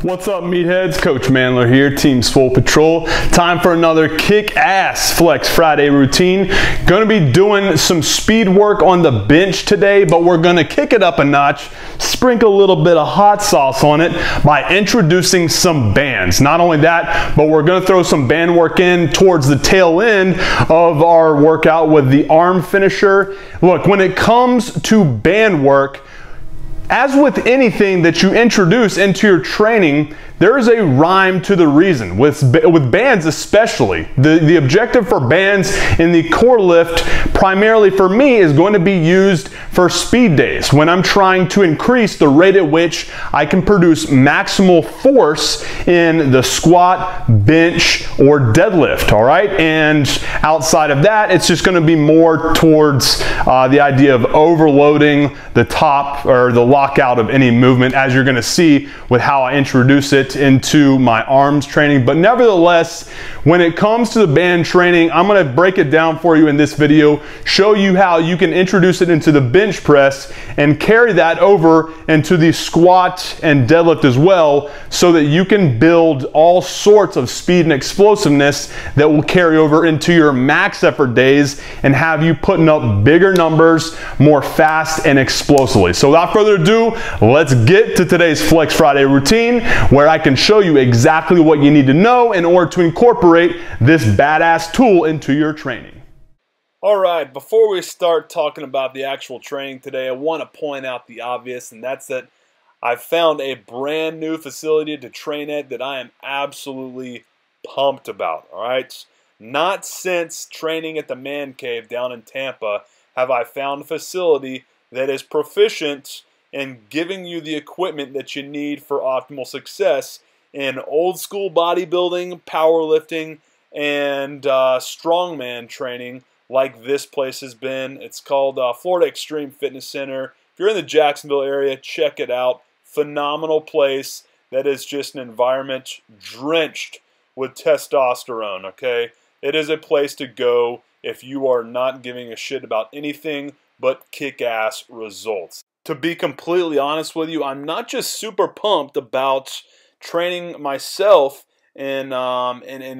What's up, meatheads? Coach MANdler here, Team Swole Patrol. Time for another kick-ass Flex Friday routine. Going to be doing some speed work on the bench today, but we're going to kick it up a notch, sprinkle a little bit of hot sauce on it by introducing some bands. Not only that, but we're going to throw some band work in towards the tail end of our workout with the arm finisher. Look, when it comes to band work, as with anything that you introduce into your training, there is a rhyme to the reason. With bands especially, the objective for bands in the core lift, primarily for me, is going to be used for speed days, when I'm trying to increase the rate at which I can produce maximal force in the squat, bench, or deadlift, all right? And outside of that, it's just gonna be more towards the idea of overloading the top or the lockout of any movement, as you're gonna see with how I introduce it into my arms training. But nevertheless, when it comes to the band training, I'm gonna break it down for you in this video, show you how you can introduce it into the bench press and carry that over into the squat and deadlift as well, so that you can build all sorts of speed and explosiveness that will carry over into your max effort days and have you putting up bigger numbers more fast and explosively. So without further ado, let's get to today's Flex Friday routine, where I can show you exactly what you need to know in order to incorporate this badass tool into your training. Alright, before we start talking about the actual training today, I want to point out the obvious, and that's that I've found a brand new facility to train at that I am absolutely pumped about. Alright, not since training at the Man Cave down in Tampa have I found a facility that is proficient in giving you the equipment that you need for optimal success in old school bodybuilding, powerlifting, and strongman training like this place has been. It's called Florida Extreme Fitness Center. If you're in the Jacksonville area, check it out. Phenomenal place that is just an environment drenched with testosterone, okay? It is a place to go if you are not giving a shit about anything but kick-ass results. To be completely honest with you, I'm not just super pumped about training myself in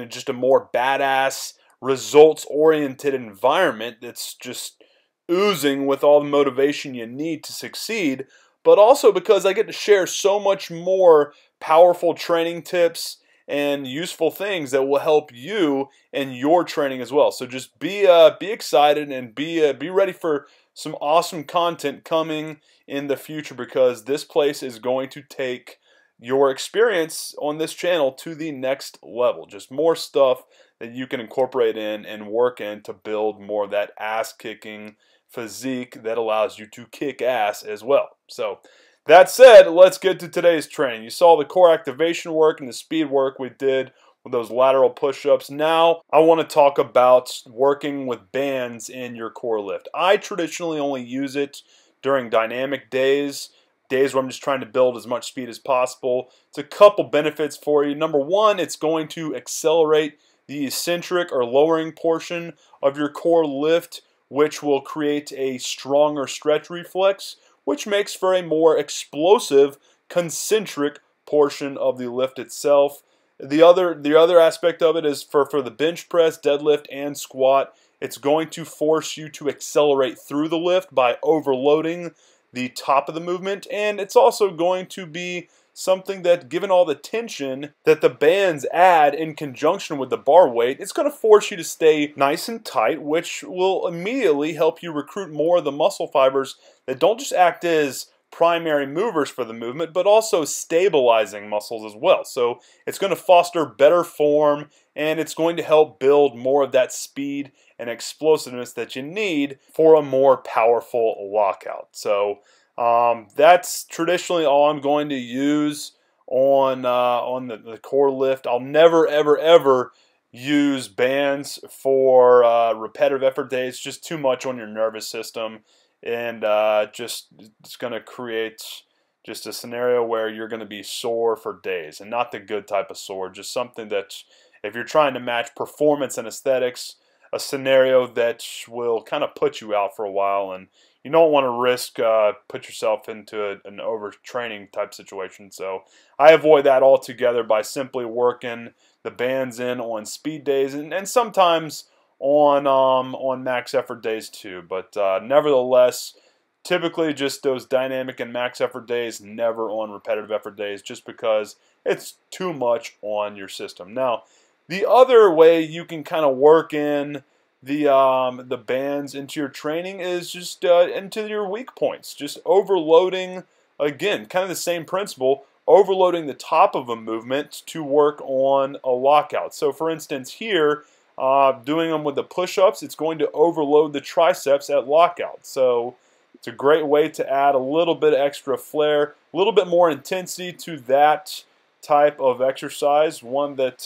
just a more badass, results-oriented environment that's just oozing with all the motivation you need to succeed, but also because I get to share so much more powerful training tips and useful things that will help you in your training as well. So just be excited and be ready for some awesome content coming in the future, because this place is going to take your experience on this channel to the next level. Just more stuff that you can incorporate in and work in to build more of that ass-kicking physique that allows you to kick ass as well. So that said, let's get to today's training. You saw the core activation work and the speed work we did with those lateral push-ups. Now I want to talk about working with bands in your core lift. I traditionally only use it during dynamic days where I'm just trying to build as much speed as possible. It's a couple benefits for you. Number one, it's going to accelerate the eccentric or lowering portion of your core lift, which will create a stronger stretch reflex, which makes for a more explosive concentric portion of the lift itself. The other aspect of it is for the bench press, deadlift, and squat, it's going to force you to accelerate through the lift by overloading the top of the movement, and it's also going to be something that, given all the tension that the bands add in conjunction with the bar weight, it's going to force you to stay nice and tight, which will immediately help you recruit more of the muscle fibers that don't just act as primary movers for the movement, but also stabilizing muscles as well. So it's going to foster better form, and it's going to help build more of that speed and explosiveness that you need for a more powerful lockout. So that's traditionally all I'm going to use on the core lift. I'll never, ever, ever use bands for repetitive effort days. It's just too much on your nervous system, and it's going to create just a scenario where you're going to be sore for days, and not the good type of sore, just something that, if you're trying to match performance and aesthetics, a scenario that will kind of put you out for a while, and you don't want to risk put yourself into an overtraining type situation. So I avoid that altogether by simply working the bands in on speed days and sometimes on max effort days too. But nevertheless, typically just those dynamic and max effort days, never on repetitive effort days, just because it's too much on your system. Now, the other way you can kind of work in the bands into your training is just into your weak points. Just overloading, again, kind of the same principle, overloading the top of a movement to work on a lockout. So for instance here, doing them with the push-ups, it's going to overload the triceps at lockout. So it's a great way to add a little bit of extra flair, a little bit more intensity to that type of exercise, one that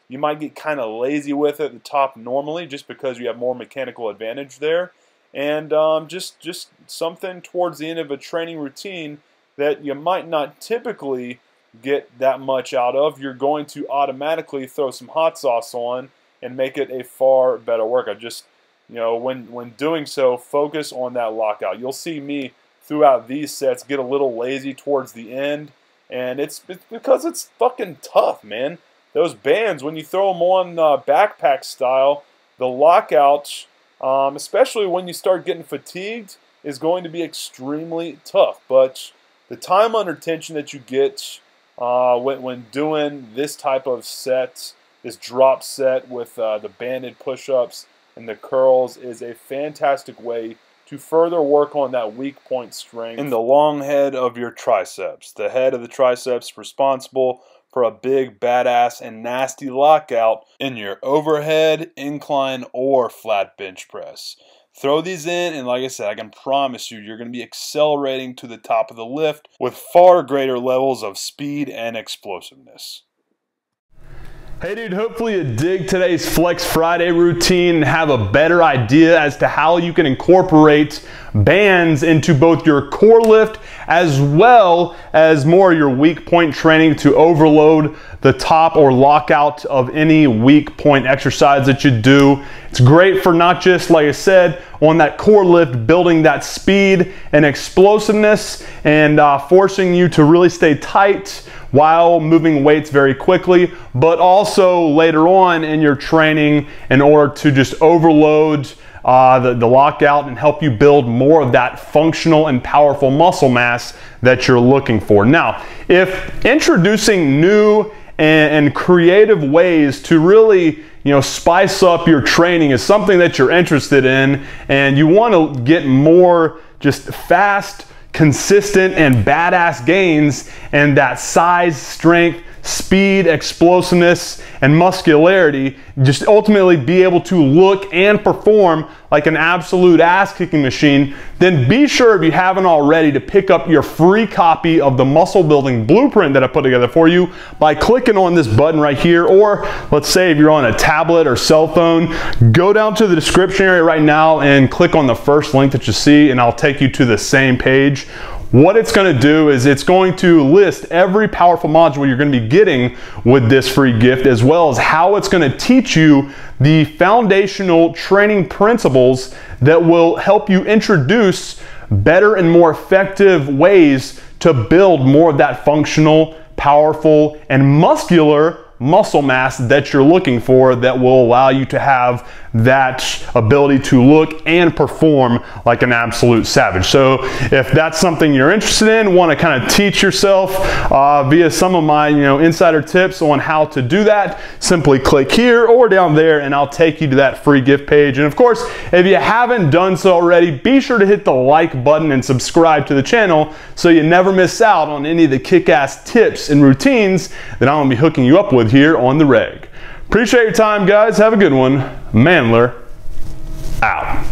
you might get kind of lazy with at the top normally just because you have more mechanical advantage there. And just something towards the end of a training routine that you might not typically get that much out of. You're going to automatically throw some hot sauce on and make it a far better workout. Just, you know, when doing so, focus on that lockout. You'll see me throughout these sets get a little lazy towards the end, and it's because it's fucking tough, man. Those bands, when you throw them on backpack style, the lockout, especially when you start getting fatigued, is going to be extremely tough. But the time under tension that you get when doing this type of set, this drop set with the banded push-ups and the curls, is a fantastic way to further work on that weak point strength in the long head of your triceps. The head of the triceps responsible for a big, badass, and nasty lockout in your overhead, incline, or flat bench press. Throw these in, and like I said, I can promise you, you're going to be accelerating to the top of the lift with far greater levels of speed and explosiveness. Hey dude, hopefully you dig today's Flex Friday routine and have a better idea as to how you can incorporate bands into both your core lift as well as more of your weak point training to overload the top or lockout of any weak point exercise that you do. It's great for not just, like I said, on that core lift, building that speed and explosiveness and forcing you to really stay tight while moving weights very quickly, but also later on in your training in order to just overload the lockout and help you build more of that functional and powerful muscle mass that you're looking for. Now, if introducing new and creative ways to really spice up your training is something that you're interested in, and you want to get more just fast, consistent, and badass gains and that size, strength, speed, explosiveness, and muscularity, just ultimately be able to look and perform like an absolute ass-kicking machine, then be sure, if you haven't already, to pick up your free copy of the muscle building blueprint that I put together for you by clicking on this button right here. Or let's say if you're on a tablet or cell phone, go down to the description area right now and click on the first link that you see, and I'll take you to the same page. What it's going to do is it's going to list every powerful module you're going to be getting with this free gift, as well as how it's going to teach you the foundational training principles that will help you introduce better and more effective ways to build more of that functional, powerful, and muscular muscle mass that you're looking for, that will allow you to have that ability to look and perform like an absolute savage. So if that's something you're interested in, want to kind of teach yourself via some of my insider tips on how to do that, simply click here or down there and I'll take you to that free gift page. And of course, if you haven't done so already, be sure to hit the like button and subscribe to the channel so you never miss out on any of the kick-ass tips and routines that I'm going to be hooking you up with here on the reg. Appreciate your time, guys. Have a good one. MANdler out.